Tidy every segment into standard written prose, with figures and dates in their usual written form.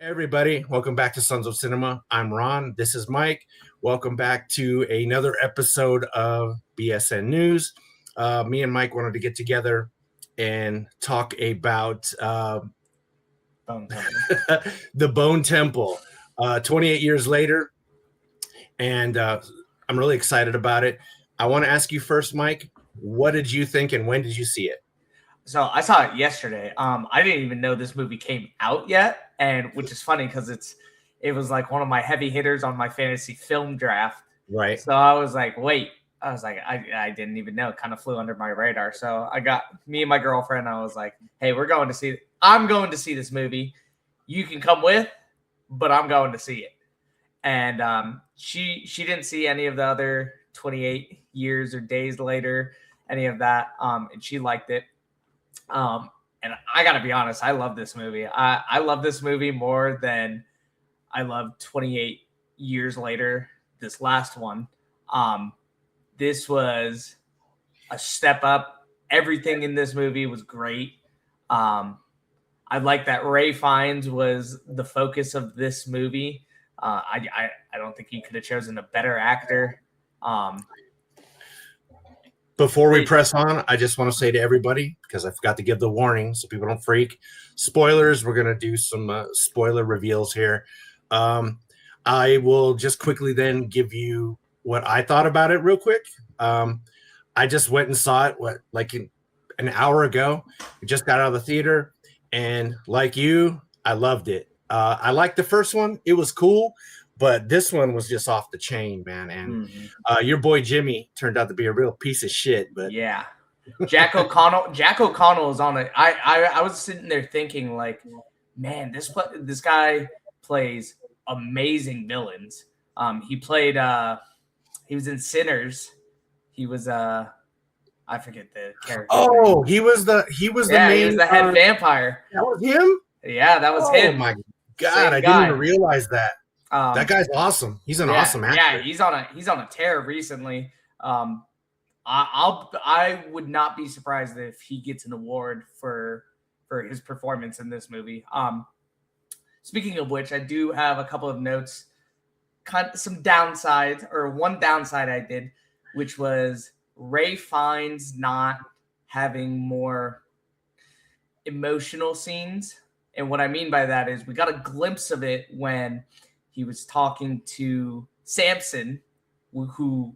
Everybody, welcome back to Sons of Cinema. I'm Ron. This is Mike. Welcome back to another episode of BSN News. Me and Mike wanted to get together and talk about Bone Temple. the Bone Temple. 28 years later, and I'm really excited about it. I want to ask you first, Mike, what did you think and when did you see it? So I saw it yesterday. I didn't even know this movie came out yet, and which is funny because it was like one of my heavy hitters on my fantasy film draft. Right. So I was like, I didn't even know. It kind of flew under my radar. So I got me and my girlfriend. I was like, hey, I'm going to see this movie. You can come with, but I'm going to see it. And she didn't see any of the other 28 years or days later, any of that. And she liked it. And I gotta be honest, I love this movie. I love this movie more than I love 28 years later, this last one. This was a step up. Everything in this movie was great. I like that Ray Fiennes was the focus of this movie. I don't think he could have chosen a better actor. Before we press on, I just want to say to everybody, because I forgot to give the warning so people don't freak, spoilers, we're going to do some spoiler reveals here. I will just quickly then give you what I thought about it real quick. I just went and saw it, an hour ago. We just got out of the theater, and like you, I loved it. I liked the first one. It was cool. But this one was just off the chain, man. And your boy Jimmy turned out to be a real piece of shit. But yeah, Jack O'Connell is on it. I was sitting there thinking, like, man, this guy plays amazing villains. He played he was in Sinners. He was I forget the character. Oh, he was the main. He was the head vampire. That was him. Yeah, that was him. Oh my god, I didn't even realize that. That guy's awesome. He's an awesome actor. Yeah, he's on a tear recently. I would not be surprised if he gets an award for his performance in this movie. Speaking of which, I do have a couple of notes. Some downsides, or one downside I did, which was Ray Fiennes not having more emotional scenes. And what I mean by that is we got a glimpse of it when he was talking to Samson, who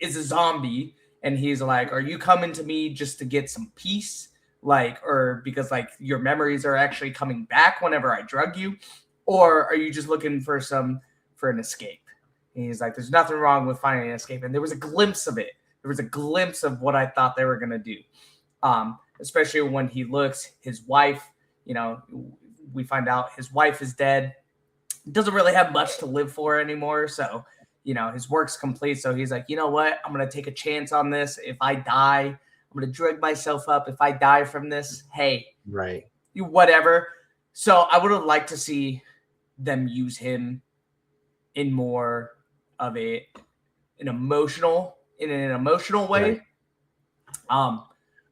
is a zombie, and he's like, "Are you coming to me just to get some peace? Or because your memories are actually coming back whenever I drug you? Or are you just looking for an escape?" And he's like, "There's nothing wrong with finding an escape." And there was a glimpse of it. There was a glimpse of what I thought they were going to do. Especially when he looks, his wife, we find out his wife is dead. Doesn't really have much to live for anymore. So, his work's complete. So he's like, you know what? I'm going to take a chance on this. If I die, I'm going to drug myself up. If I die from this, hey, right, whatever. So I would have liked to see them use him in more of an emotional way. Right.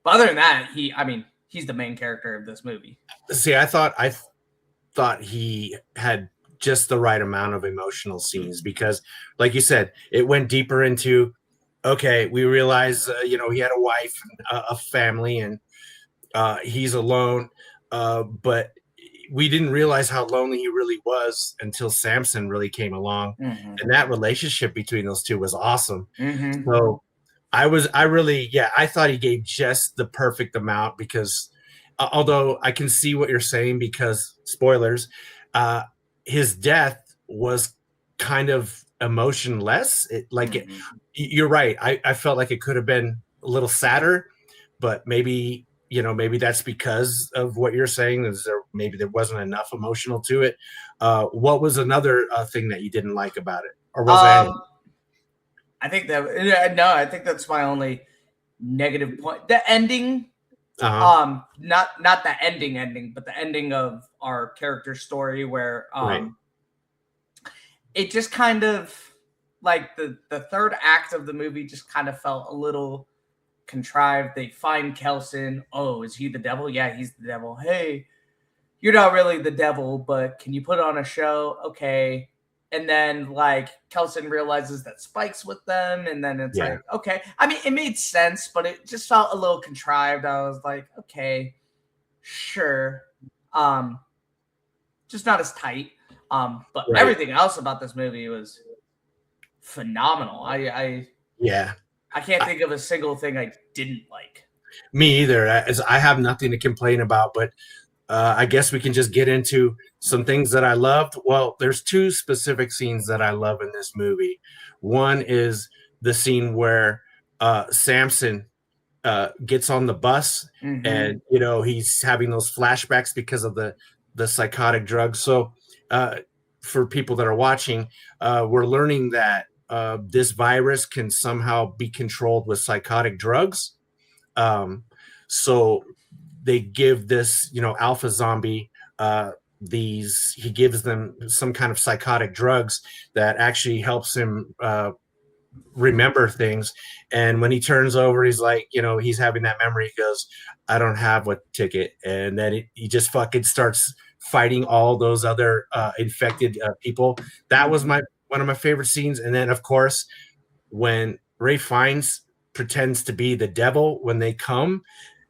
But other than that, he's the main character of this movie. See, I thought he had just the right amount of emotional scenes because, like you said, it went deeper into, okay, we realize, he had a wife, a family, and he's alone. But we didn't realize how lonely he really was until Samson really came along. Mm-hmm. And that relationship between those two was awesome. Mm-hmm. So I thought he gave just the perfect amount because although I can see what you're saying because spoilers, his death was kind of emotionless. You're right. I felt like it could have been a little sadder, but maybe that's because of what you're saying. Maybe there wasn't enough emotional to it. What was another thing that you didn't like about it, or was there any? I think that's my only negative point. The ending. Not the ending, but the ending of our character story where right. It just kind of like the third act of the movie just kind of felt a little contrived. They find Kelson. Oh, is he the devil? Yeah, he's the devil. Hey, you're not really the devil, but can you put on a show? Okay. And then like Kelson realizes that Spike's with them, and then it's Yeah. like, okay. I mean, it made sense, but it just felt a little contrived. I was like, okay, sure. Just not as tight. But Right. everything else about this movie was phenomenal. Yeah. I can't think of a single thing I didn't like. Me either. As I have nothing to complain about, but I guess we can just get into some things that I loved. Well, there's two specific scenes that I love in this movie. One is the scene where Samson gets on the bus, and he's having those flashbacks because of the psychotic drugs. So for people that are watching, we're learning that this virus can somehow be controlled with psychotic drugs. So they give this, alpha zombie, he gives them some kind of psychotic drugs that actually helps him remember things. And when he turns over, he's like, he's having that memory. He goes, I don't have a ticket. And then he just fucking starts fighting all those other infected people. That was one of my favorite scenes. And then, of course, when Ray Fiennes pretends to be the devil when they come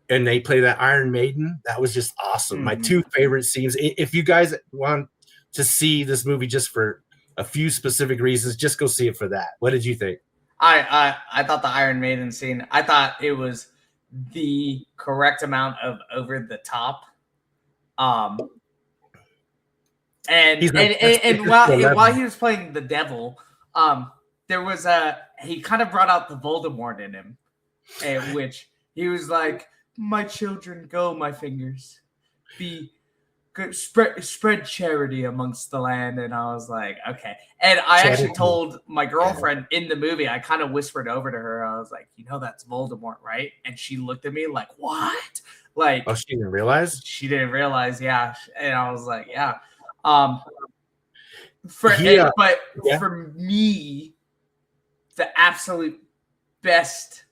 and they play that Iron Maiden, that was just awesome. My two favorite scenes. If you guys want to see this movie just for a few specific reasons, just go see it for that. What did you think? I thought the Iron Maiden scene, I thought it was the correct amount of over the top. And while he was playing the devil, there was he kind of brought out the Voldemort in him, which he was like, my children, go, my fingers, be good, spread charity amongst the land. And I was like, okay. And I actually told my girlfriend in the movie, I kind of whispered over to her, I was like, that's Voldemort, right? And she looked at me like, what? Like, oh, she didn't realize? She didn't realize, yeah. And I was like, yeah. For me, the absolute best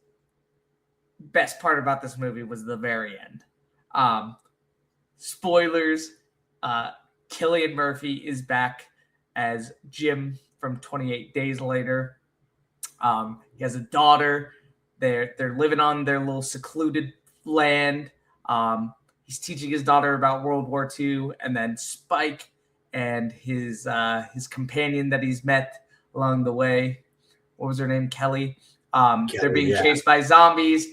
part about this movie was the very end. Spoilers, Cillian Murphy is back as Jim from 28 Days Later. He has a daughter. They're living on their little secluded land. He's teaching his daughter about World War II, and then Spike and his companion that he's met along the way, what was her name? Kelly. They're being chased by zombies.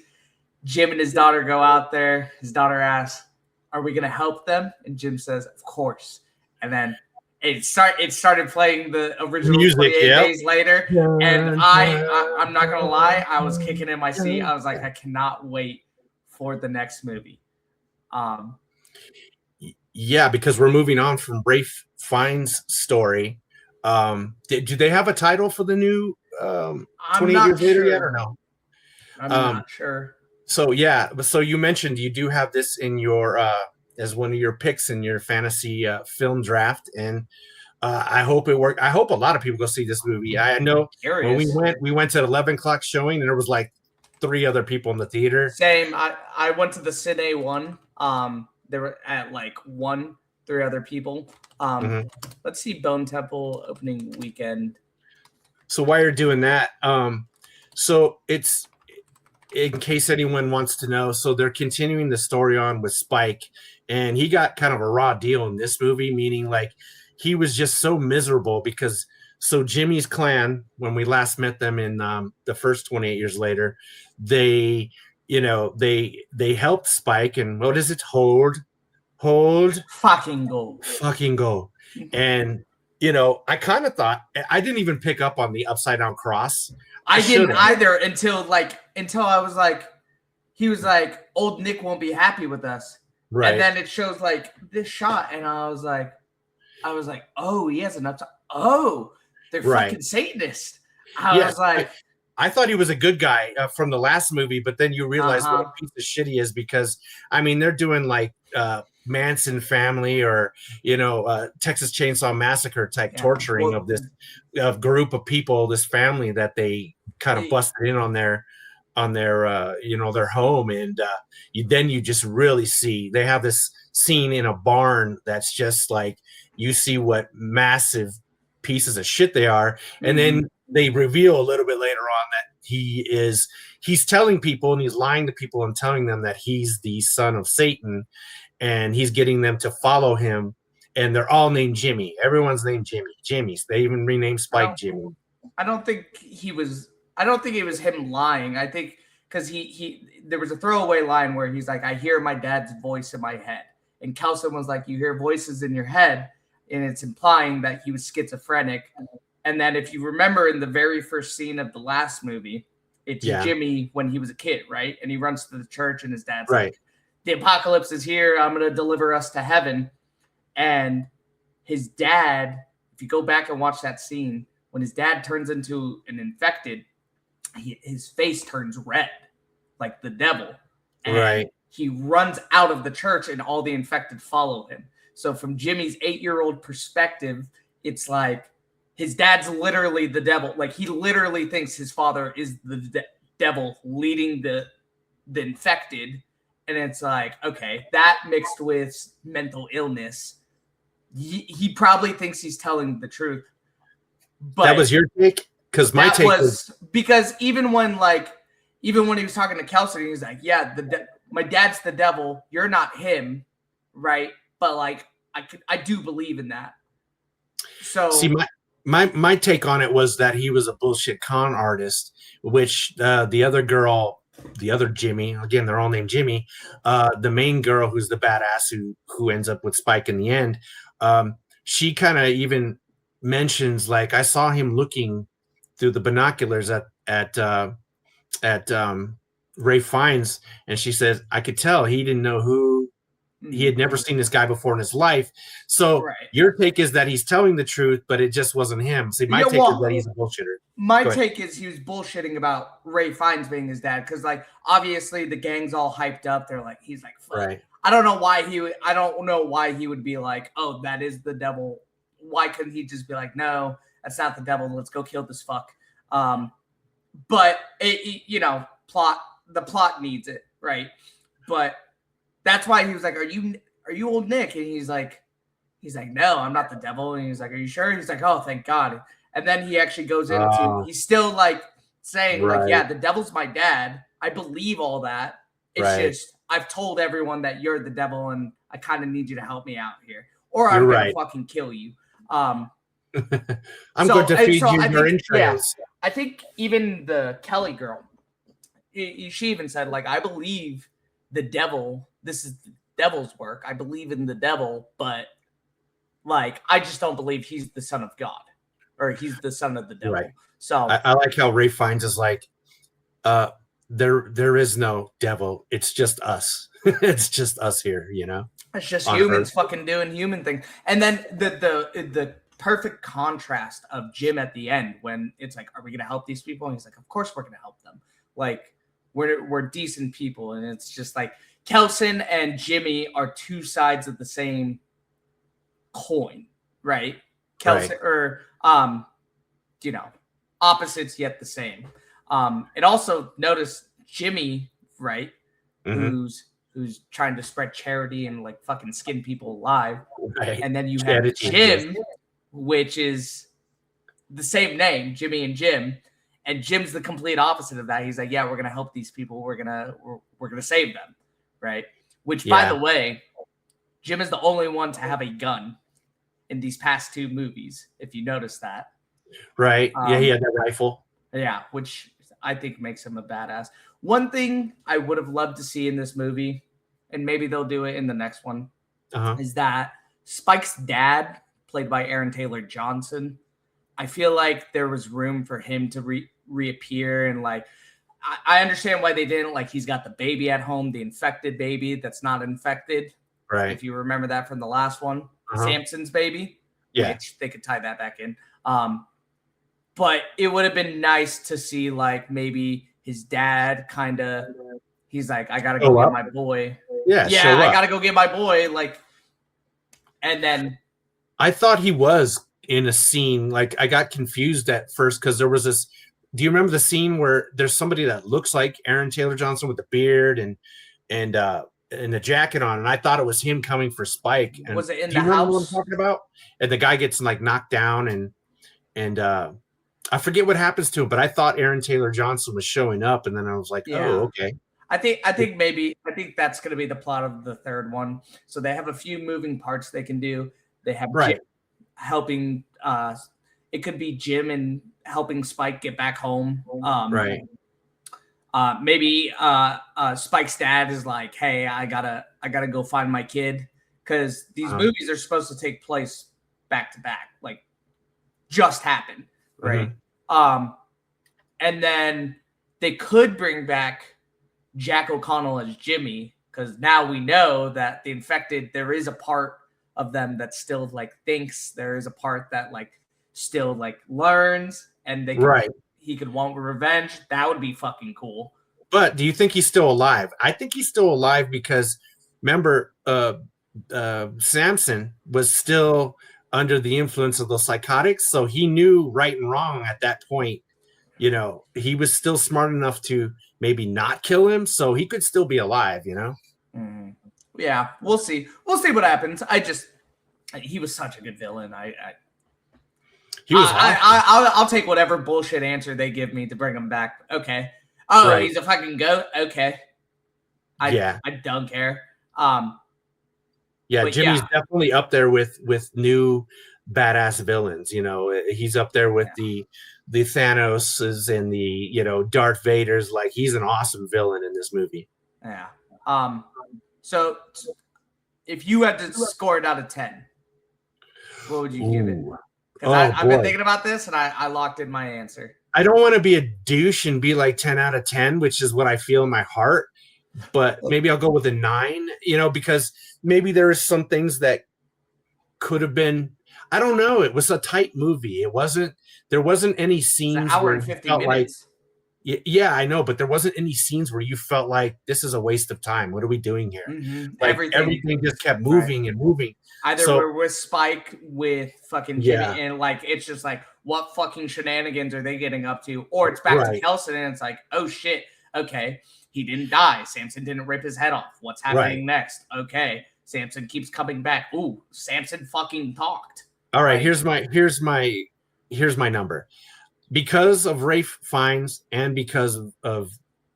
Jim and his daughter go out there. His daughter asks, are we going to help them? And Jim says, of course. And then it started playing the original music, 28 Days Later. And I'm not going to lie, I was kicking in my seat. I was like, I cannot wait for the next movie. Yeah, because we're moving on from Rafe Fiennes' story. Do they have a title for the new 28 Years Later yet or no? I'm not sure. So yeah, so you mentioned you do have this in your as one of your picks in your fantasy film draft, and I hope it worked. I hope a lot of people go see this movie. I know when we went to 11 o'clock showing, and there was like 3 other people in the theater. Same. I went to the Cine one. There were at like 3 other people. Let's see Bone Temple opening weekend. So while you're doing that, so it's, in case anyone wants to know, so they're continuing the story on with Spike, and he got kind of a raw deal in this movie, meaning like he was just so miserable because Jimmy's clan, when we last met them in the first 28 Years Later, they helped Spike, and what is it? Hold, fucking go. And I kind of thought, I didn't even pick up on the upside down cross. I didn't either until I was like, he was like, old Nick won't be happy with us. Right. And then it shows like this shot, and I was like, oh, he has an upside. Oh, they're fucking Satanists. I was like, I thought he was a good guy from the last movie, but then you realize what a piece of shit he is, because I mean they're doing like Manson family or Texas Chainsaw Massacre type torturing of this group of people, this family that they kind of busted in on their their home, and then you just really see they have this scene in a barn that's just like you see what massive pieces of shit they are, and then they reveal a little bit later on that he's telling people and he's lying to people and telling them that he's the son of Satan, and he's getting them to follow him, and they're all named Jimmy. Everyone's named Jimmy's. They even renamed Spike Jimmy. I don't think it was him lying. I think because there was a throwaway line where he's like, I hear my dad's voice in my head. And Kelson was like, you hear voices in your head, and it's implying that he was schizophrenic. And then if you remember in the very first scene of the last movie, it's Jimmy when he was a kid, right? And he runs to the church and his dad's like, the apocalypse is here. I'm going to deliver us to heaven. And his dad, if you go back and watch that scene, when his dad turns into an infected, his face turns red, like the devil. And he runs out of the church and all the infected follow him. So from Jimmy's 8-year-old perspective, it's like his dad's literally the devil. Like he literally thinks his father is the devil leading the infected. And it's like, okay, that mixed with mental illness, he probably thinks he's telling the truth. But that was your take? Because my take was because even when he was talking to Kelson, he was like, yeah, my dad's the devil. You're not him, right? But like, I do believe in that. So see, my take on it was that he was a bullshit con artist, which the other girl, the other Jimmy, again, they're all named Jimmy, the main girl who's the badass who ends up with Spike in the end, she kind of even mentions, like, I saw him looking through the binoculars at Ray Fiennes, and she says, I could tell he didn't know who, he had never seen this guy before in his life. So your take is that he's telling the truth, but it just wasn't him. See, my take is that he's a bullshitter. My take is he was bullshitting about Ray Fiennes being his dad, because like obviously the gang's all hyped up. They're like, he's like, fuck. I don't know why he would be like, oh, that is the devil. Why couldn't he just be like, no, that's not the devil. Let's go kill this fuck. But the plot needs it, right? But that's why he was like, are you old Nick? And he's like, no, I'm not the devil. And he's like, are you sure? He's like, oh, thank God. And then he actually goes into, he's still like saying like, yeah, the devil's my dad. I believe all that. It's just, I've told everyone that you're the devil and I kind of need you to help me out here, or I'm going to fucking kill you. I'm going to feed you your entrails. Yeah, I think even the Kelly girl, she even said, like, I believe the devil, this is the devil's work. I believe in the devil, but like, I just don't believe he's the son of God or he's the son of the devil. Right. So I like how Ray Fiennes is like, there is no devil. It's just us. It's just us here, you know? It's just humans fucking doing human things. And then the perfect contrast of Jim at the end when it's like, are we going to help these people? And he's like, of course we're going to help them. Like, we're decent people. And it's just like Kelson and Jimmy are two sides of the same coin, right? Kelson or opposites yet the same. And also notice Jimmy, right? Mm-hmm. Who's trying to spread charity and like fucking skin people alive. Right. And then you have Jim, which is the same name, Jimmy and Jim. And Jim's the complete opposite of that. He's like, yeah, we're going to help these people. We're going to save them. Right. Which, by the way, Jim is the only one to have a gun in these past two movies, if you notice that. Right. Yeah, he had that rifle. Yeah, which I think makes him a badass. One thing I would have loved to see in this movie, and maybe they'll do it in the next one, is that Spike's dad, played by Aaron Taylor Johnson, I feel like there was room for him to reappear. And like, I understand why they didn't. Like, he's got the baby at home, the infected baby that's not infected. Right. If you remember that from the last one, Samson's baby. Yeah. Which they could tie that back in. But it would have been nice to see, like, maybe his dad kind of, he's like, I got to go get my boy. Yeah, I got to go get my boy. Like, and then. I thought he was in a scene. Like, I got confused at first because there was this. Do you remember the scene where there's somebody that looks like Aaron Taylor Johnson with the beard and and the jacket on, and I thought it was him coming for Spike. And Was it in do the you remember what I'm house? talking about? And the guy gets like knocked down, and I forget what happens to him, but I thought Aaron Taylor Johnson was showing up, and then I was like, oh, Yeah. okay. I think that's going to be the plot of the third one. So they have a few moving parts they can do. They have Jim Right. helping. It could be Jim and helping Spike get back home. Right. Maybe Spike's dad is like, "Hey, I gotta go find my kid," because these movies are supposed to take place back to back, like just happen, right? And then they could bring back Jack O'Connell as Jimmy, because now we know that the infected, there is a part of them that still like thinks, there is a part that like still like learns, and they can, he could want revenge. That would be fucking cool. But do you think he's still alive? I think he's still alive because remember, Samson was still under the influence of the psychotics, so he knew right and wrong at that point. You know, he was still smart enough to maybe not kill him, so he could still be alive, you know? Mm-hmm. Yeah, we'll see. We'll see what happens. He was such a good villain. He was awesome. I'll take whatever bullshit answer they give me to bring him back. Okay. Oh, he's a fucking goat? Okay. I don't care. Yeah, Jimmy's definitely up there with new badass villains. You know, he's up there with the Thanoses and the, you know, Darth Vader's. Like, he's an awesome villain in this movie. Yeah. So if you had to score it out of 10, what would you give it? Because I've been thinking about this and I locked in my answer. I don't want to be a douche and be like 10 out of 10, which is what I feel in my heart. But maybe I'll go with a 9, you know, because maybe there is some things that could have been, I don't know. It was a tight movie. There wasn't any scenes. It's an hour and 50 minutes. Like, yeah, I know, but there wasn't any scenes where you felt like this is a waste of time. What are we doing here? Mm-hmm. Like everything just kept moving and moving. Either we're with Spike, with fucking Jimmy, and like it's just like, what fucking shenanigans are they getting up to? Or it's back to Kelson and it's like, oh shit, okay, he didn't die. Samson didn't rip his head off. What's happening next? Okay, Samson keeps coming back. Ooh, Samson fucking talked. All right, here's my number. Because of Rafe Fiennes and because of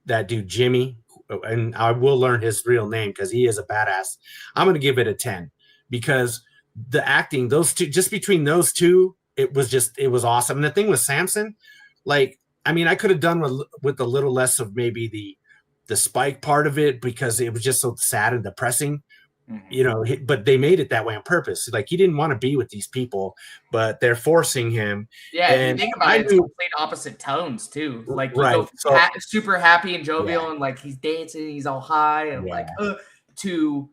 that dude Jimmy, and I will learn his real name because he is a badass, I'm going to give it a 10 because the acting, those two, just between those two, it was awesome. And the thing with Samson, like, I mean, I could have done with a little less of maybe the Spike part of it because it was just so sad and depressing. You know, but they made it that way on purpose. Like, he didn't want to be with these people, but they're forcing him. Yeah, and you think about it, it's complete opposite tones too. Like, you go super happy and jovial, and like he's dancing, he's all high, and like to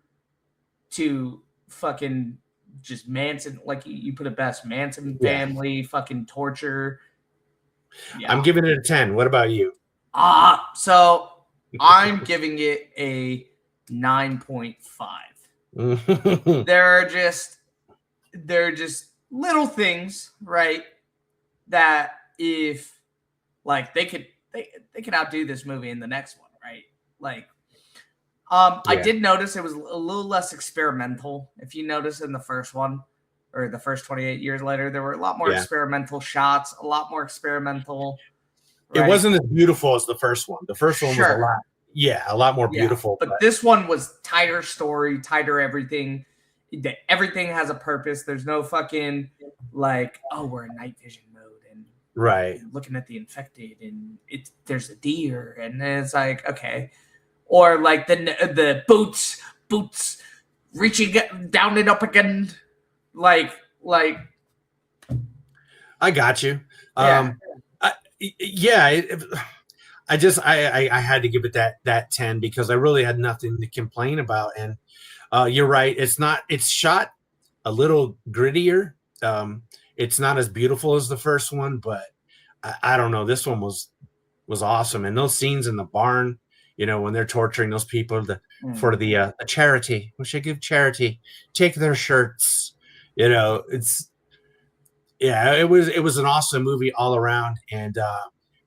fucking just Manson. Like you put it best, Manson family, fucking torture. Yeah. I'm giving it a 10. What about you? So I'm giving it a 9.5. There are just little things, right? That if like they could outdo this movie in the next one, right? Like, I did notice it was a little less experimental. If you notice in the first one, or the first 28 years later, there were a lot more experimental shots, a lot more experimental. Right? It wasn't as beautiful as the first one. The first one was a lot more beautiful. But this one was tighter story, tighter everything. Everything has a purpose. There's no fucking like, oh, we're in night vision mode and looking at the infected and there's a deer and then it's like, okay. Or like the boots reaching down and up again. Like I got you. I had to give it that 10 because I really had nothing to complain about. And you're right. It's shot a little grittier. It's not as beautiful as the first one, but I don't know. This one was awesome. And those scenes in the barn, you know, when they're torturing those people for the charity, we should give charity, take their shirts, you know, it was an awesome movie all around. And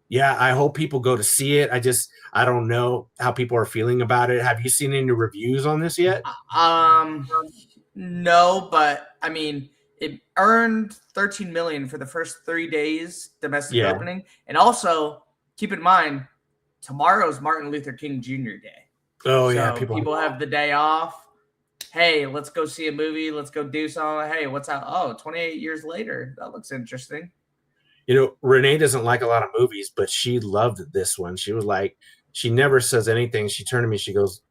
Yeah, I hope people go to see it. I don't know how people are feeling about it. Have you seen any reviews on this yet? Um, no, but I mean, it earned 13 million for the first 3 days domestic Yeah. opening, and also keep in mind tomorrow's Martin Luther King Jr. Day, Oh yeah, so people have people off. have the day off. Hey, let's go see a movie. Let's go do something. Hey, what's out? Oh, 28 years later. That looks interesting. You know, Renee doesn't like a lot of movies, but she loved this one. She was like, she never says anything. She turned to me, she goes,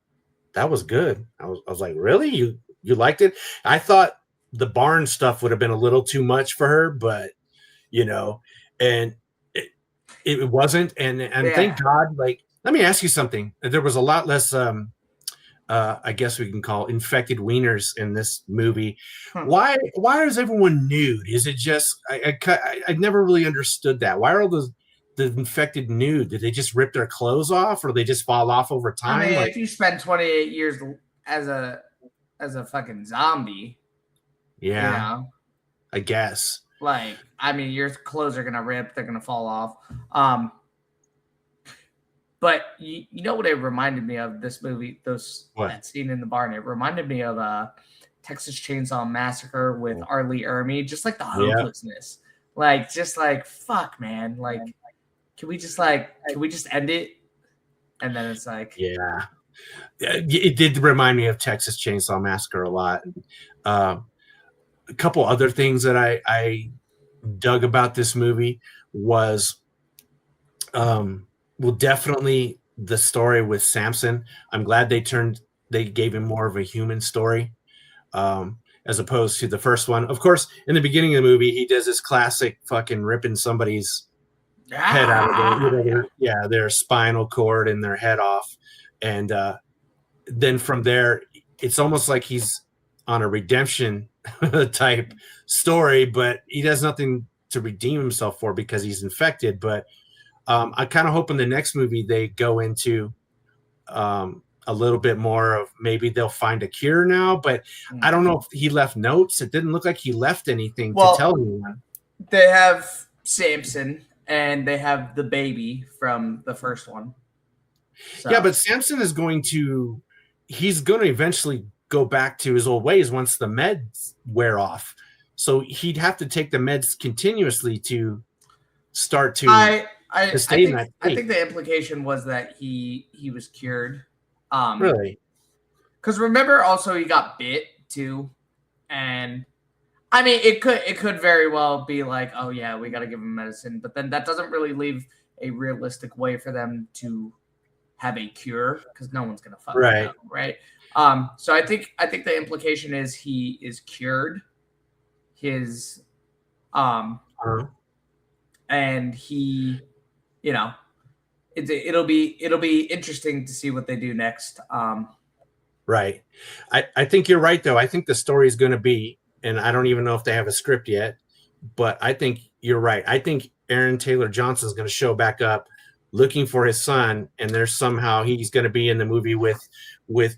"That was good." I was like, "Really? You liked it?" I thought the barn stuff would have been a little too much for her, but you know, and it, it wasn't. And Yeah. thank God. Like, let me ask you something. There was a lot less I guess we can call infected wieners in this movie. Huh. Why is everyone nude? Is it just I never really understood that. Why are all the infected nude? Did they just rip their clothes off, or they just fall off over I mean, time? Like, if you spend 28 years as a fucking zombie, you yeah, know, I guess. like I mean, your clothes are gonna rip, they're gonna fall off. But you know what it reminded me of this movie, those What? that scene in the barn. It reminded me of Texas Chainsaw Massacre with R. Lee Ermey, just like the Yeah, hopelessness, like just like fuck, man, like can we just end it? And then it's like, yeah. It did remind me of Texas Chainsaw Massacre a lot. Uh, a couple other things that I dug about this movie was um well, definitely the story with Samson. I'm glad they gave him more of a human story, as opposed to the first one. Of course, in the beginning of the movie, he does this classic fucking ripping somebody's head out of yeah, their spinal cord and their head off. And then from there, it's almost like he's on a redemption type story, but he does nothing to redeem himself for because he's infected. But I kind of hope in the next movie they go into a little bit more of maybe they'll find a cure now. But I don't know if he left notes. It didn't look like he left anything to tell well, anyone. they have Samson and they have the baby from the first one. Yeah, So but Samson is he's going to eventually go back to his old ways once the meds wear off. So he'd have to take the meds continuously to start to stay in that I state. think the implication was that he was cured. Really? Because remember also he got bit too, and I mean it could very well be like, oh yeah, we got to give him medicine, but then that doesn't really leave a realistic way for them to have a cure because no one's gonna fucking know, Right. right? So I think the implication is he is cured. His um Uh, and he, you know, it'll be interesting to see what they do next. right. I think you're right, though. I think the story is going to be, and I don't even know if they have a script yet, but I think you're right. I think Aaron Taylor Johnson is going to show back up looking for his son, and there's somehow he's going to be in the movie with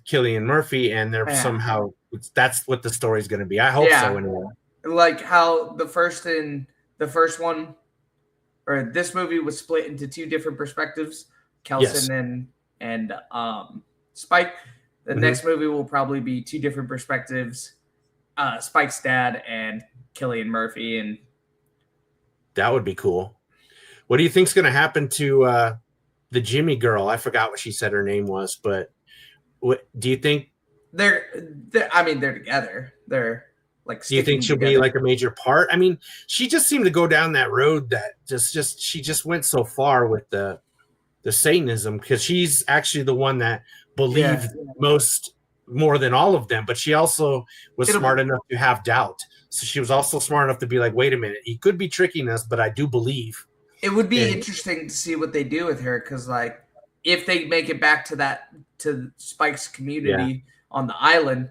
Killian Murphy, and they're Yeah, somehow that's what the story's going to be. I hope so yeah, anyway. like how the first one or this movie was split into two different perspectives, Yes. Kelson and Spike. The Mm-hmm. next movie will probably be two different perspectives, Spike's dad and Killian Murphy, and That would be cool. What do you think's going to happen to the Jimmy girl? I forgot what she said her name was, but what do you think? I mean they're together. They're like Do you think sticking she'll be together. like a major part? I mean, she just seemed to go down that road that just she just went so far with the Satanism because she's actually the one that Yeah, believed more than all of them, but she also was it'll smart enough to have doubt. So she was also smart enough to be like, wait a minute, he could be tricking us, but I do believe. it would be And interesting to see what they do with her because like if they make it back to Spike's yeah, community on the island,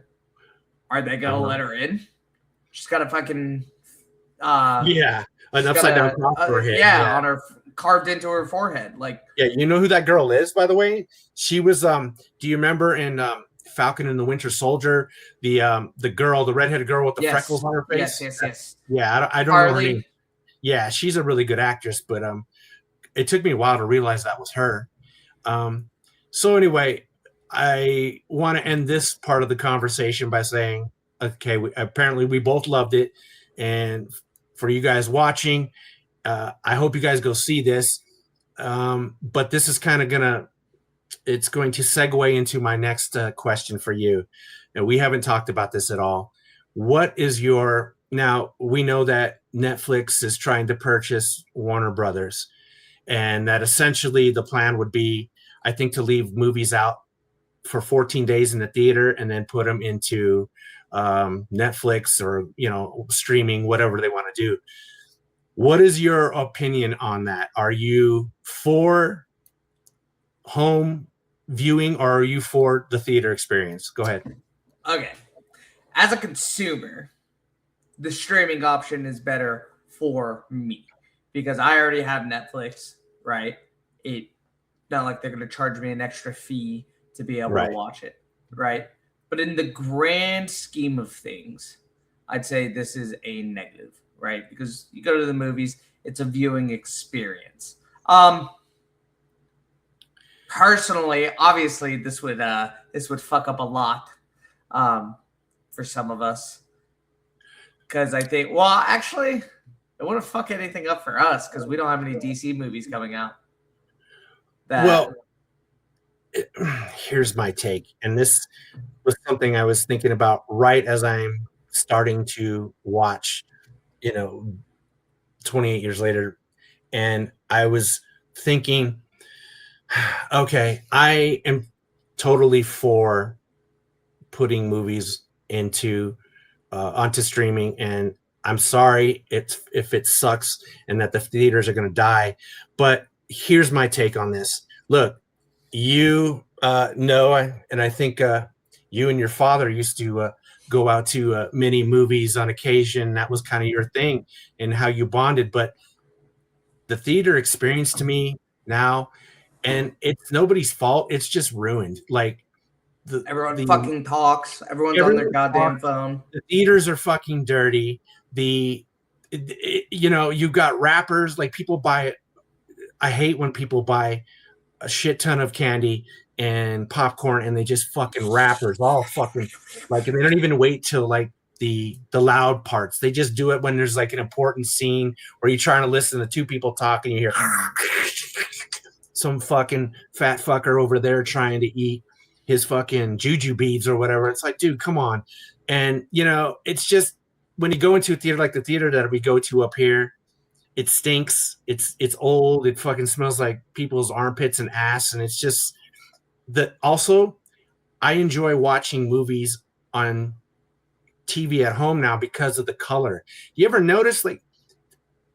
are they gonna uh-huh. let her in? She's got a fucking Yeah, an she's got upside down cross for her head. yeah Yeah. on her carved into her forehead. Like Yeah, you know who that girl is, by the way? She was do you remember in Falcon and the Winter Soldier, the girl, the redheaded girl with the freckles yes, on her face? yes. Yeah, I don't know her name. Harley, Yeah, she's a really good actress, but it took me a while to realize that was her. Um, so anyway, I want to end this part of the conversation by saying, okay, apparently we both loved it, and for you guys watching, I hope you guys go see this. But this is kind of it's going to segue into my next question for you. And we haven't talked about this at all. What is your, now we know that Netflix is trying to purchase Warner Brothers, and that essentially the plan would be, I think, to leave movies out for 14 days in the theater and then put them into Netflix or, streaming, whatever they want to do. What is your opinion on that? Are you for home viewing, or are you for the theater experience? Go ahead. Okay. As a consumer, the streaming option is better for me because I already have Netflix, right? It's not like they're going to charge me an extra fee to be able to watch it, right? But in the grand scheme of things, I'd say this is a negative, right? Because you go to the movies, it's a viewing experience. Personally, obviously, this would fuck up a lot for some of us, because I think, well, actually, it wouldn't fuck anything up for us because we don't have any DC movies coming out. Well, here's my take, and this was something I was thinking about right as I'm starting to watch, 28 years later, and I was thinking, okay, I am totally for putting movies onto streaming, and I'm sorry if it sucks and that the theaters are going to die, but here's my take on this. Look, you know, and I think you and your father used to go out to mini movies on occasion. That was kind of your thing and how you bonded. But the theater experience to me now, and it's nobody's fault, it's just ruined. Like everyone fucking talks. Everyone's on their goddamn phone. The theaters are fucking dirty. You've got rappers, like people buy it. I hate when people buy a shit ton of candy and popcorn and they just fucking rappers all fucking like, and they don't even wait till like the loud parts. They just do it when there's like an important scene where you're trying to listen to two people talking. You hear some fucking fat fucker over there trying to eat his fucking juju beads or whatever. It's like, dude, come on. And it's just, when you go into a theater like the theater that we go to up here, it stinks. It's old. It fucking smells like people's armpits and ass. And it's just that. Also, I enjoy watching movies on TV at home now because of the color. You ever notice, like,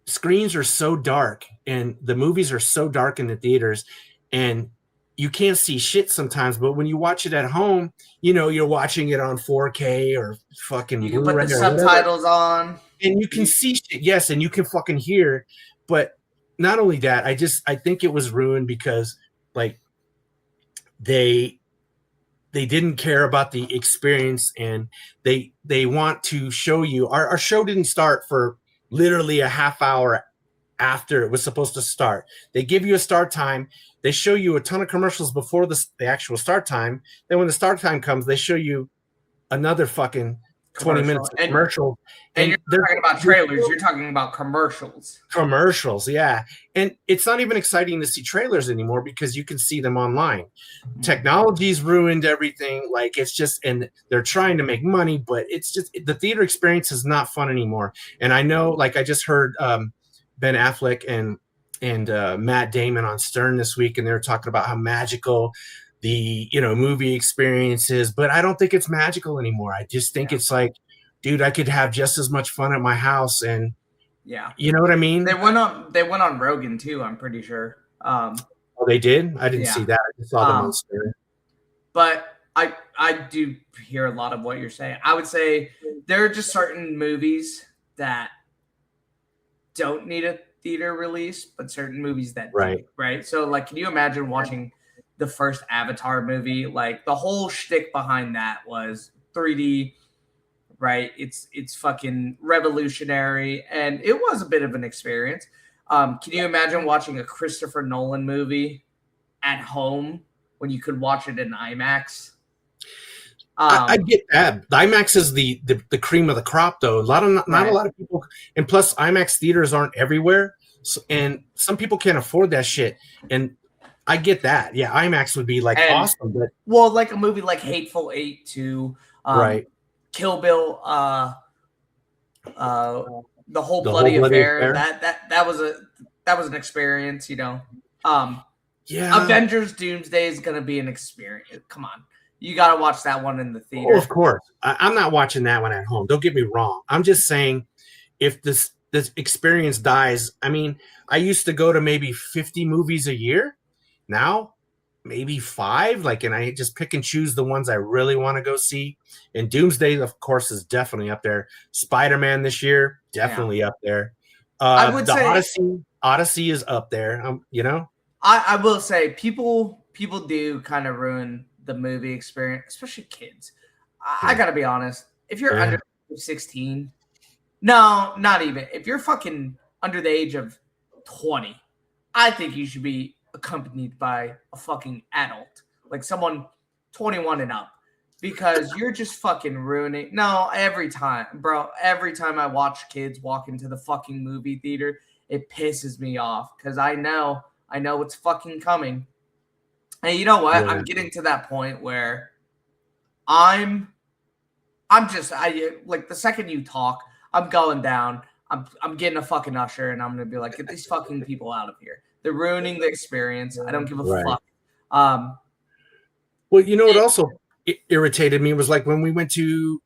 screens are so dark and the movies are so dark in the theaters and you can't see shit sometimes, but when you watch it at home, you're watching it on 4K or fucking you can put the subtitles on and you can see shit, yes, and you can fucking hear. But not only that, I think it was ruined because like they didn't care about the experience, and they want to show you. Our show didn't start for literally a half hour after it was supposed to start. They give you a start time. They show you a ton of commercials before the actual start time. Then when the start time comes, they show you another fucking 20 minutes of commercial. And you're talking about trailers. You're talking about commercials. Commercials, yeah. And it's not even exciting to see trailers anymore because you can see them online. Technology's ruined everything. Like, it's just, and they're trying to make money, but it's just, the theater experience is not fun anymore. And I know, like, I just heard Ben Affleck and Matt Damon on Stern this week, and they were talking about how magical the movie experience is, but I don't think it's magical anymore. I just think it's like, dude, I could have just as much fun at my house, and you know what I mean. They went on Rogan too, I'm pretty sure. Oh, they did? I didn't see that. I just saw them on Stern. But I do hear a lot of what you're saying. I would say there are just certain movies that don't need a theater release, but certain movies that do, right? So, like, can you imagine watching the first Avatar movie? Like, the whole shtick behind that was 3D, right? It's fucking revolutionary, and it was a bit of an experience. Can you imagine watching a Christopher Nolan movie at home when you could watch it in IMAX? I get that. The IMAX is the cream of the crop, though. Not a lot of people, and plus IMAX theaters aren't everywhere, and some people can't afford that shit. And I get that. Yeah, IMAX would be like awesome, but like a movie like Hateful Eight, to right, Kill Bill, the whole bloody affair. That was an experience, you know. Yeah, Avengers Doomsday is gonna be an experience. Come on. You got to watch that one in the theater. Oh, of course. I'm not watching that one at home. Don't get me wrong. I'm just saying, if this experience dies, I mean, I used to go to maybe 50 movies a year. Now, maybe 5. Like, and I just pick and choose the ones I really want to go see. And Doomsday, of course, is definitely up there. Spider-Man this year, definitely up there. I would say Odyssey is up there. You know, I will say people do kind of ruin the movie experience, especially kids. I gotta be honest. If you're under 16, no, not even. If you're fucking under the age of 20, I think you should be accompanied by a fucking adult, like someone 21 and up, because you're just fucking ruining. No, every time, bro. Every time I watch kids walk into the fucking movie theater, it pisses me off because I know it's fucking coming. And you know what? Yeah. I'm getting to that point where I'm just like the second you talk, I'm going down. I'm getting a fucking usher, and I'm gonna be like, get these fucking people out of here. They're ruining the experience. I don't give a fuck. Well, you know what also irritated me was like when we went to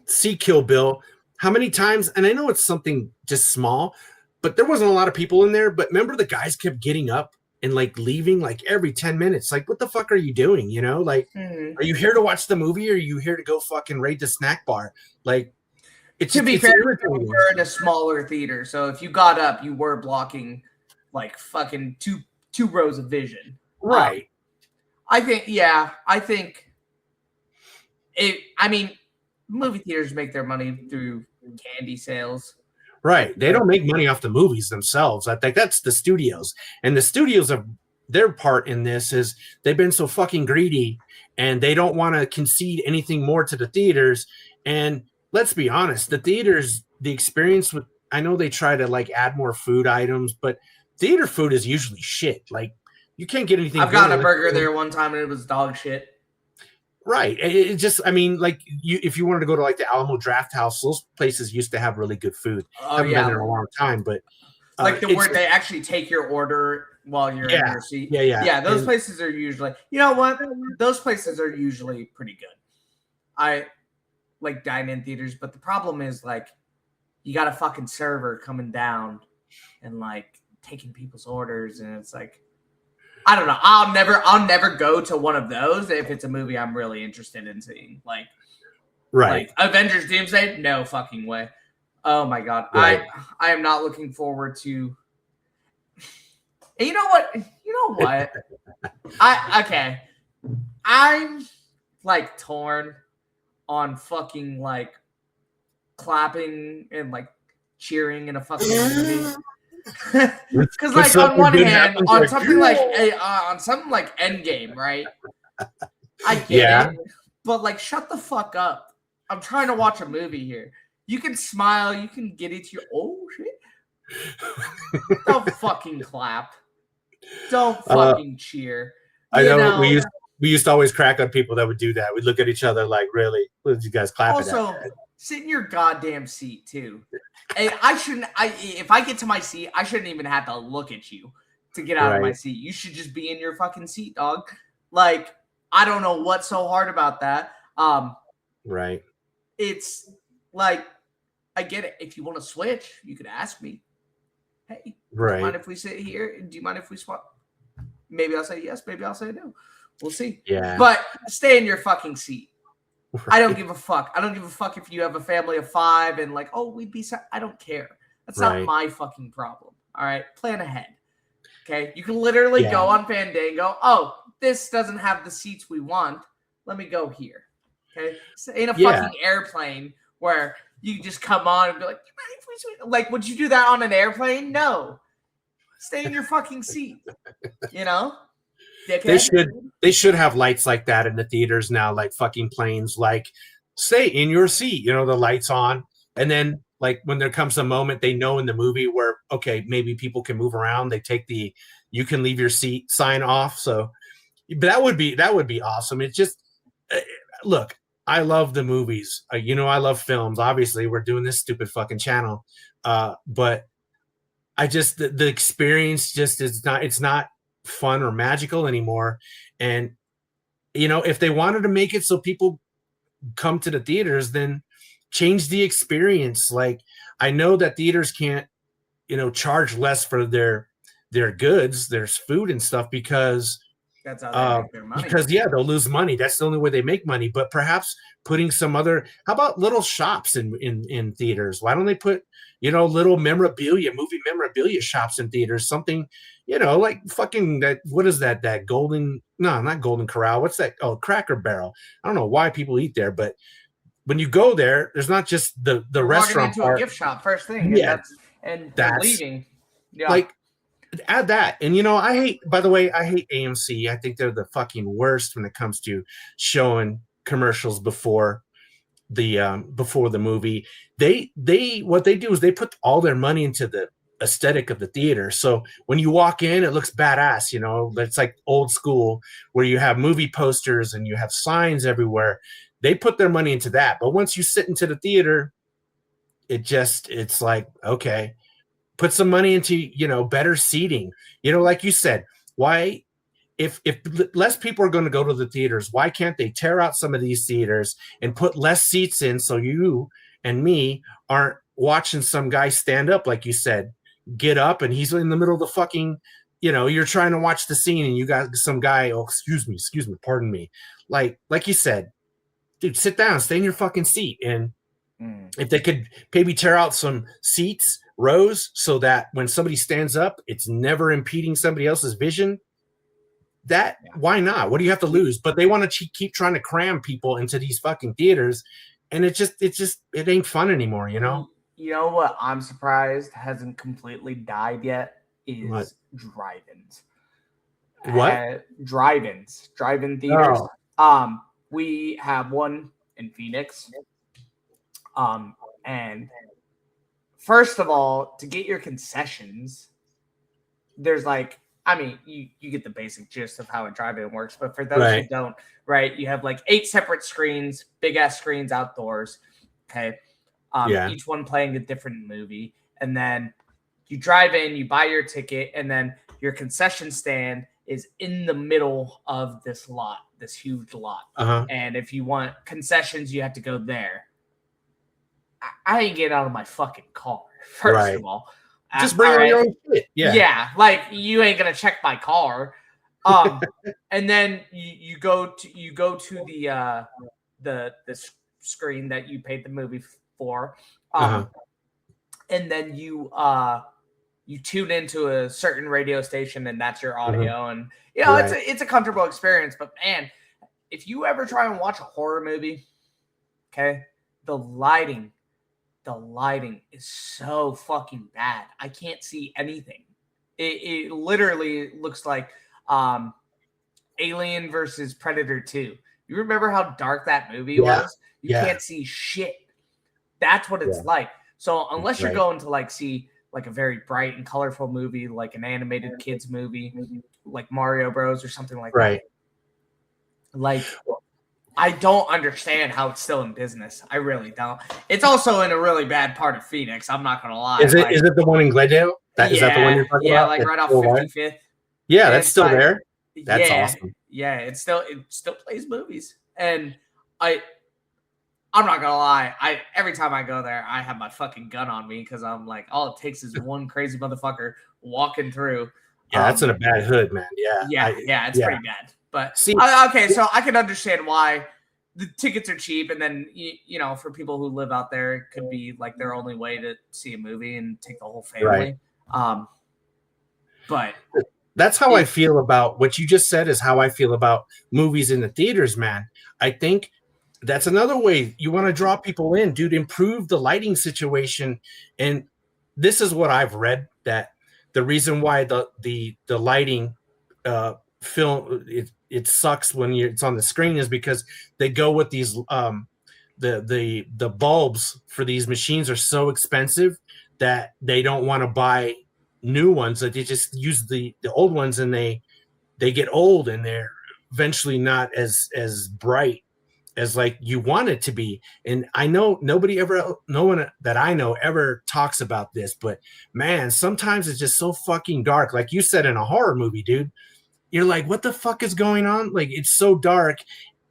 see Kill Bill. How many times? And I know it's something just small, but there wasn't a lot of people in there. But remember, the guys kept getting up and like leaving like every 10 minutes. Like, what the fuck are you doing? You know, like, are you here to watch the movie or are you here to go fucking raid the snack bar? Like, to be fair, we're in a smaller theater. So if you got up, you were blocking like fucking two rows of vision. Right. I think movie theaters make their money through candy sales. Right. They don't make money off the movies themselves. I think that's the studios. And the studios have their part in this is they've been so fucking greedy and they don't want to concede anything more to the theaters. And let's be honest, the theaters, the experience with, I know they try to like add more food items, but theater food is usually shit. Like you can't get anything. I've gotten a burger there one time and it was dog shit. Right. It just, I mean, like if you wanted to go to like the Alamo Draft House, those places used to have really good food. Oh, haven't been there in a long time, but like where they actually take your order while you're in your seat. Yeah. Those places are usually, you know what? Those places are usually pretty good. I like dine-in theaters, but the problem is like you got a fucking server coming down and like taking people's orders, and it's like, I don't know. I'll never go to one of those if it's a movie I'm really interested in seeing. Like Avengers Doomsday, no fucking way. Oh my god. Right. I am not looking forward to. And you know what? I'm like torn on fucking like clapping and like cheering in a fucking movie. Because like on one hand, on something like Endgame, right? I get it, but like shut the fuck up. I'm trying to watch a movie here. You can smile, you can get into your shit. Don't fucking clap. Don't fucking cheer. I know we used to always crack on people that would do that. We'd look at each other like, really? What did you guys clap at? Also, sit in your goddamn seat too. And if I get to my seat, I shouldn't even have to look at you to get out of my seat. You should just be in your fucking seat, dog. Like, I don't know what's so hard about that. Right. It's like, I get it. If you want to switch, you could ask me. Hey, do you mind if we sit here? Do you mind if we swap? Maybe I'll say yes. Maybe I'll say no. We'll see. Yeah. But stay in your fucking seat. Right. I don't give a fuck. I don't give a fuck if you have a family of 5 and like, oh, we'd be. I don't care. That's not my fucking problem. All right, plan ahead. Okay, you can literally go on Fandango. Oh, this doesn't have the seats we want. Let me go here. Okay, this ain't a fucking airplane where you just come on and be like, would you do that on an airplane? No. Stay in your fucking seat. You know? Dickhead. They should have lights like that in the theaters now, like fucking planes, like stay in your seat, you know, the lights on. And then like when there comes a moment they know in the movie where okay, maybe people can move around, they take the you can leave your seat sign off. So but that would be awesome. It's just look, I love the movies. You know, I love films. Obviously, we're doing this stupid fucking channel. But I just the experience just is not it's not fun or magical anymore. And you know, if they wanted to make it so people come to the theaters, then change the experience. Like I know that theaters can't, you know, charge less for their goods, their food and stuff because that's how they make their money. Because yeah, they'll lose money. That's the only way they make money. But perhaps putting some other how about little shops in theaters? Why don't they put, you know, little memorabilia, movie memorabilia shops in theaters, something, you know, like fucking that what is that? That golden no, not Golden Corral. What's that? Oh, Cracker Barrel. I don't know why people eat there, but when you go there, there's not just the restaurant walking into a gift shop first thing, yeah, and that's leaving. Yeah. Like add that. And you know, I hate by the way, I hate AMC. I think they're the fucking worst when it comes to showing commercials before the movie. They what they do is they put all their money into the aesthetic of the theater. So when you walk in, it looks badass, you know, it's like old school where you have movie posters and you have signs everywhere. They put their money into that. But once you sit into the theater, it's like, okay, put some money into, you know, better seating. You know, like you said, why if less people are going to go to the theaters, why can't they tear out some of these theaters and put less seats in so you and me aren't watching some guy stand up, like you said, get up and he's in the middle of the fucking, you know, you're trying to watch the scene and you got some guy, oh, excuse me, pardon me. Like you said, dude, sit down, stay in your fucking seat. And if they could maybe tear out some seats, rows, so that when somebody stands up, it's never impeding somebody else's vision. Why not? What do you have to lose? But they want to keep trying to cram people into these fucking theaters, and it ain't fun anymore, you know? You know what I'm surprised hasn't completely died yet is what? Drive-ins. What? Drive-in theaters. Oh. We have one in Phoenix. And first of all, to get your concessions, there's like, I mean, you get the basic gist of how a drive-in works, but for those who don't, right, you have like 8 separate screens, big-ass screens outdoors, okay? Each one playing a different movie. And then you drive in, you buy your ticket, and then your concession stand is in the middle of this lot, this huge lot. And if you want concessions, you have to go there. I ain't getting out of my fucking car, first of all. Just bring all your own shit. Yeah. Yeah, like you ain't gonna check my car. And then you go to the screen that you paid the movie for. And then you tune into a certain radio station and that's your audio. And you know, it's a comfortable experience. But man, if you ever try and watch a horror movie, okay, the lighting is so fucking bad. I can't see anything. It literally looks like Alien versus Predator 2. You remember how dark that movie was? You can't see shit. That's what it's like. So unless you're going to like see like a very bright and colorful movie, like an animated kids movie, like Mario Bros or something like that. Like, I don't understand how it's still in business. I really don't. It's also in a really bad part of Phoenix. I'm not gonna lie. Is it the one in Glendale? Is that the one you're talking about? Yeah, like right off 55th. Yeah, that's still there. That's awesome. Yeah, it still plays movies, and I'm not gonna lie. Every time I go there, I have my fucking gun on me because I'm like, all it takes is one crazy motherfucker walking through. Yeah, that's in a bad hood, man. Yeah, it's pretty bad. But so I can understand why the tickets are cheap, and then you know, for people who live out there, it could be like their only way to see a movie and take the whole family. But that's how I feel about what you just said. Is how I feel about movies in the theaters, man. I think That's another way you want to draw people in, dude. Improve the lighting situation. And this is what I've read, that the reason why the lighting film it sucks when it's on the screen is because they go with these the bulbs for these machines are so expensive that they don't want to buy new ones, that they just use the old ones, and they get old and they're eventually not as bright as like you want it to be. And I know no one that I know ever talks about this, but man, sometimes it's just so fucking dark. Like you said, in a horror movie, dude, you're like, what the fuck is going on? Like, it's so dark.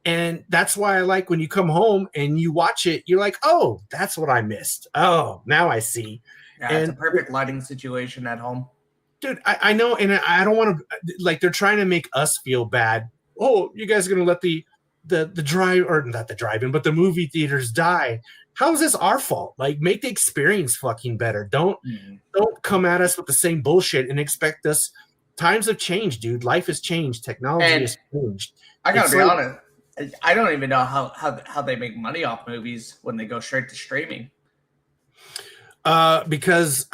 And that's why I like when you come home and you watch it, you're like, oh, that's what I missed. Oh, now I see. Yeah, it's a perfect lighting situation at home. Dude, I know, and I don't want to, like, they're trying to make us feel bad. Oh, you guys are gonna let the drive, or not the drive-in, but the movie theaters die. How is this our fault? Like, make the experience fucking better. Don't come at us with the same bullshit and expect us. Times have changed, dude. Life has changed. Technology has changed. I gotta be honest. I don't even know how they make money off movies when they go straight to streaming. Because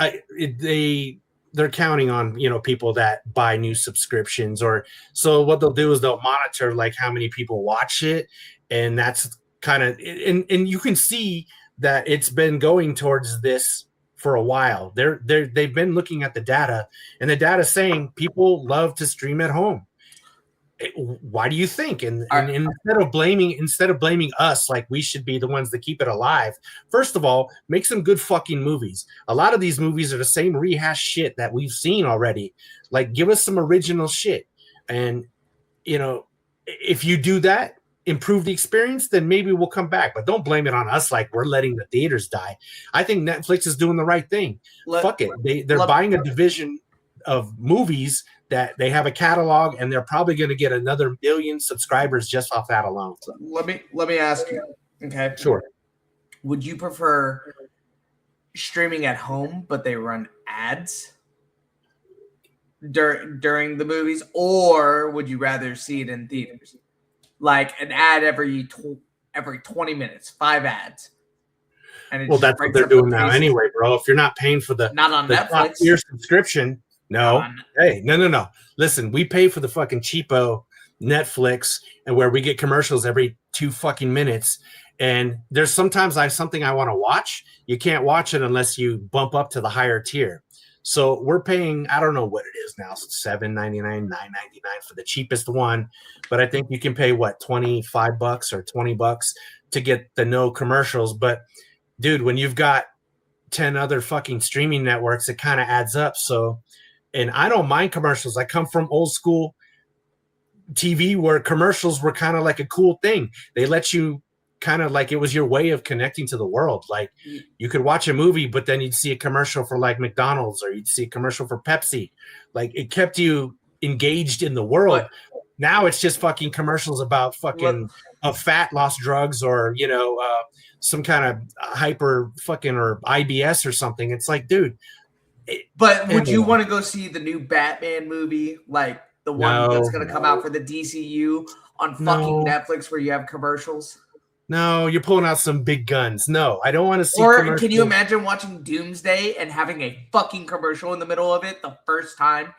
they're counting on, people that buy new subscriptions, or so what they'll do is they'll monitor like how many people watch it, and that's kind of, and you can see that it's been going towards this for a while. They've been looking at the data, and the data saying people love to stream at home. Why do you think? And instead of blaming us, like we should be the ones that keep it alive, first of all, make some good fucking movies. A lot of these movies are the same rehash shit that we've seen already. Like, give us some original shit. And, if you do that, improve the experience, then maybe we'll come back. But don't blame it on us like we're letting the theaters die. I think Netflix is doing the right thing. Fuck it. They're buying a division of movies that they have a catalog, and they're probably going to get another million subscribers just off that alone. So. Let me ask you. Okay. Sure. Would you prefer streaming at home, but they run ads during the movies, or would you rather see it in theaters, like an ad every 20 minutes, 5 ads? And well, that's what they're doing now anyway, bro. If you're not paying for not on Netflix, your subscription. No. Hey, no. Listen, we pay for the fucking cheapo Netflix, and where we get commercials every 2 fucking minutes. And there's sometimes something I want to watch. You can't watch it unless you bump up to the higher tier. So we're paying, I don't know what it is now, $7.99, $9.99 for the cheapest one. But I think you can pay $25 or $20 to get the no commercials. But dude, when you've got 10 other fucking streaming networks, it kind of adds up. So, and I don't mind commercials. I come from old school TV where commercials were kind of like a cool thing. They let you kind of like, it was your way of connecting to the world. Like, you could watch a movie, but then you'd see a commercial for like McDonald's, or you'd see a commercial for Pepsi. Like, it kept you engaged in the world. Now it's just fucking commercials about fucking fat loss drugs, or, some kind of hyper fucking, or IBS or something. It's like, dude. But would you want to go see the new Batman movie, like the one that's going to come out for the DCU on fucking Netflix, where you have commercials? No, you're pulling out some big guns. No, I don't want to see. Or can you imagine watching Doomsday and having a fucking commercial in the middle of it the first time?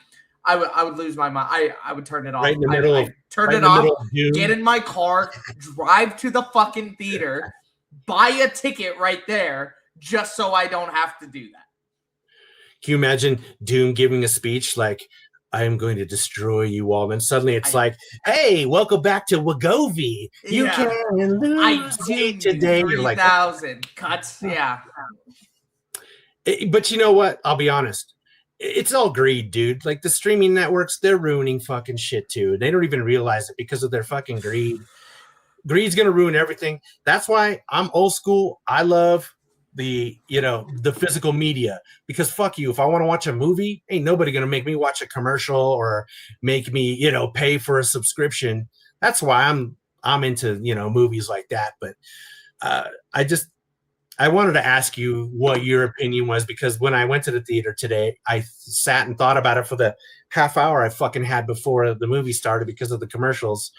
I would lose my mind. I would turn it off. Right in the middle turn it off. Get in my car, drive to the fucking theater, buy a ticket right there, just so I don't have to do that. Can you imagine Doom giving a speech like, I am going to destroy you all? And suddenly it's like, hey, welcome back to Wagovi. You can lose today. 3,000 cuts. Yeah. But you know what? I'll be honest. It's all greed, dude. Like, the streaming networks, they're ruining fucking shit too. They don't even realize it because of their fucking greed. Greed's going to ruin everything. That's why I'm old school. I love the physical media, because fuck you, if I want to watch a movie, ain't nobody gonna make me watch a commercial or make me pay for a subscription. That's why I'm into movies like that. But I wanted to ask you what your opinion was, because when I went to the theater today, I sat and thought about it for the half hour I fucking had before the movie started because of the commercials,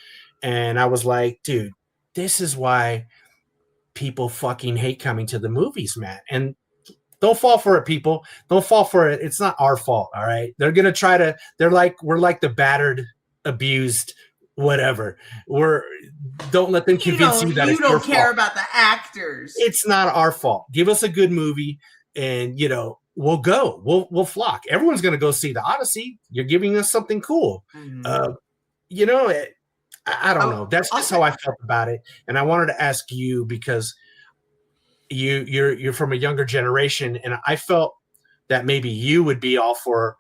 and I was like, dude, this is why people fucking hate coming to the movies, man. And don't fall for it, people. Don't fall for it. It's not our fault, all right? They're gonna try to. We're like the battered, abused, whatever. We're Don't let them convince you that You it's your don't care fault. about the actors. It's not our fault. Give us a good movie, and we'll go. We'll flock. Everyone's gonna go see the Odyssey. You're giving us something cool. Mm-hmm. You know, I don't know. That's I'll just say, how I felt about it, and I wanted to ask you because you're from a younger generation, and I felt that maybe you would be all for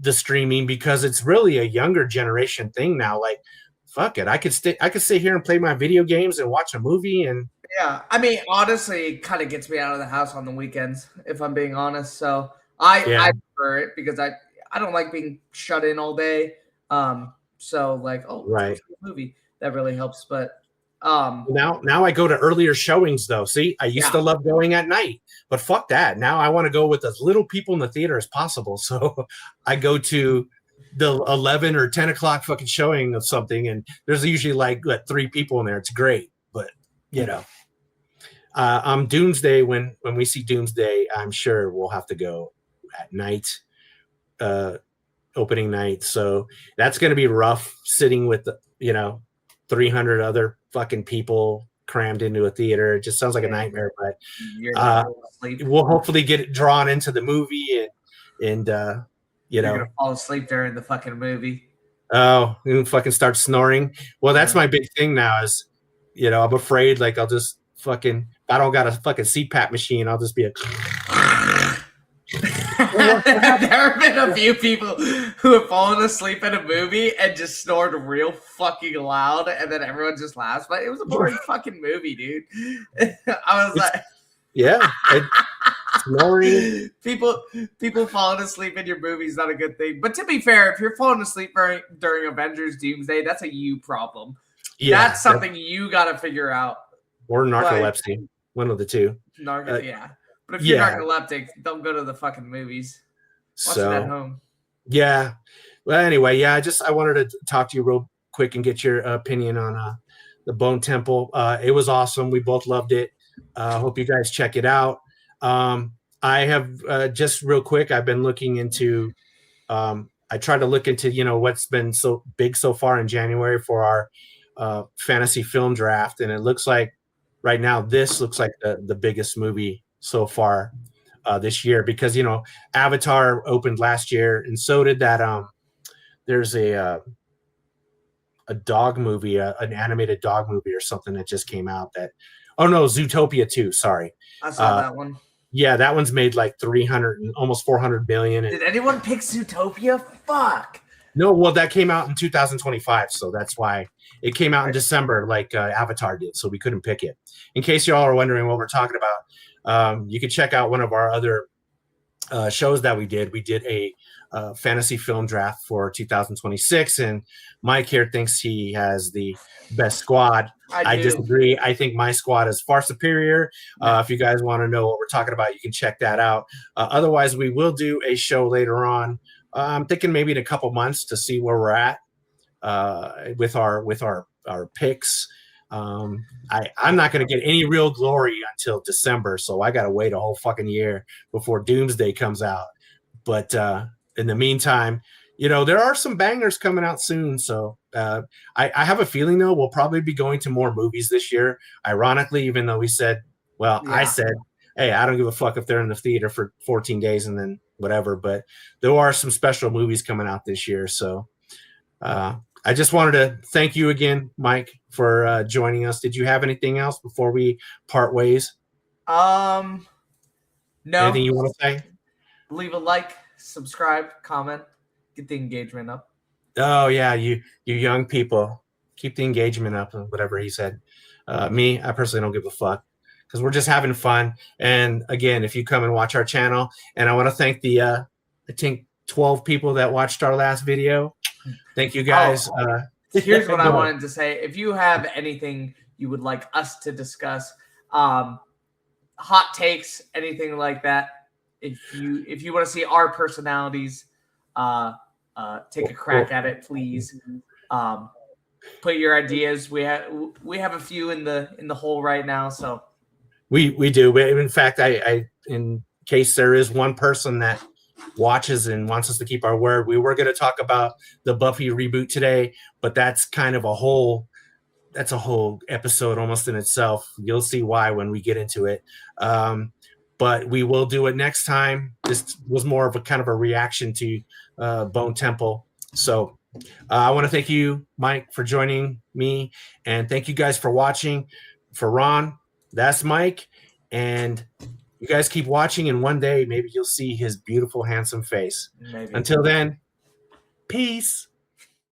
the streaming because it's really a younger generation thing now. Like, fuck it, I could sit here and play my video games and watch a movie, and yeah. I mean, honestly, it kind of gets me out of the house on the weekends, if I'm being honest. So I yeah, prefer it because I don't like being shut in all day. So like, oh, let's go right. see a movie. That really helps. But Now I go to earlier showings though. See, I used yeah. to love going at night, but fuck that. Now I want to go with as little people in the theater as possible. So I go to the 11 or 10 o'clock fucking showing of something, and there's usually like 3 people in there. It's great, but you know, Doomsday, when we see Doomsday, I'm sure we'll have to go at night, uh, opening night. So that's going to be rough sitting with the 300 other fucking people crammed into a theater. It just sounds like a nightmare, but You're gonna fall asleep. we'll hopefully get it drawn into the movie, and You're gonna fall asleep during the fucking movie. oh, and fucking start snoring. Well, that's Yeah. my big thing now is, I'm afraid like I'll just fucking, if I don't got a fucking CPAP machine, I'll just be a There have been a few people who have fallen asleep in a movie and just snored real fucking loud, and then everyone just laughs. But it was a boring fucking movie, dude. I was like, yeah, snoring. people falling asleep in your movie is not a good thing. But to be fair, if you're falling asleep during Avengers Doomsday, that's a you problem. Yeah, That's something you got to figure out. or narcolepsy, one of the two. Yeah. But if you're narcoleptic, don't go to the fucking movies. Watch it at home. Yeah. Well, anyway, yeah, I wanted to talk to you real quick and get your opinion on the Bone Temple. It was awesome. We both loved it. Hope you guys check it out. I have just real quick, I've been looking into, I tried to look into, what's been so big so far in January for our fantasy film draft. And it looks like right now, this looks like the biggest movie so far this year because, Avatar opened last year and so did that. There's a dog movie, an animated dog movie or something that just came out oh no, Zootopia 2. Sorry. I saw that one. Yeah, that one's made like 300 and almost 400 million. Did anyone pick Zootopia? Fuck. No, well, that came out in 2025, so that's why it came out in December, like Avatar did. So we couldn't pick it. In case y'all are wondering what we're talking about, you can check out one of our other shows that we did. We did a fantasy film draft for 2026, and Mike here thinks he has the best squad. I disagree. I think my squad is far superior. If you guys want to know what we're talking about, you can check that out. Otherwise, we will do a show later on. I'm thinking maybe in a couple months to see where we're at with our picks. I'm not going to get any real glory until December, so I got to wait a whole fucking year before Doomsday comes out. But in the meantime, there are some bangers coming out soon. So I have a feeling, though, we'll probably be going to more movies this year. Ironically, even though we said, I said, hey, I don't give a fuck if they're in the theater for 14 days and then whatever. But there are some special movies coming out this year. So I just wanted to thank you again, Mike, for joining us. Did you have anything else before we part ways? No. Anything you want to say? Leave a like, subscribe, comment, get the engagement up. Oh yeah, you young people, keep the engagement up. Whatever he said. Me, I personally don't give a fuck because we're just having fun. And again, if you come and watch our channel, and I want to thank the I think 12 people that watched our last video. Thank you guys. Here's what I wanted to say. If you have anything you would like us to discuss, hot takes, anything like that, if you want to see our personalities take a crack at it, please. put your ideas. We have a few in the hole right now, so We do. In fact, I in case there is one person that watches and wants us to keep our word, we were going to talk about the Buffy reboot today, but that's kind of a whole episode almost in itself. You'll see why when we get into it. But we will do it next time. This was more of a kind of a reaction to Bone Temple. So I want to thank you, Mike, for joining me, and thank you guys for watching. For Ron, that's Mike, and you guys keep watching, and one day maybe you'll see his beautiful, handsome face. maybe. Until then, peace.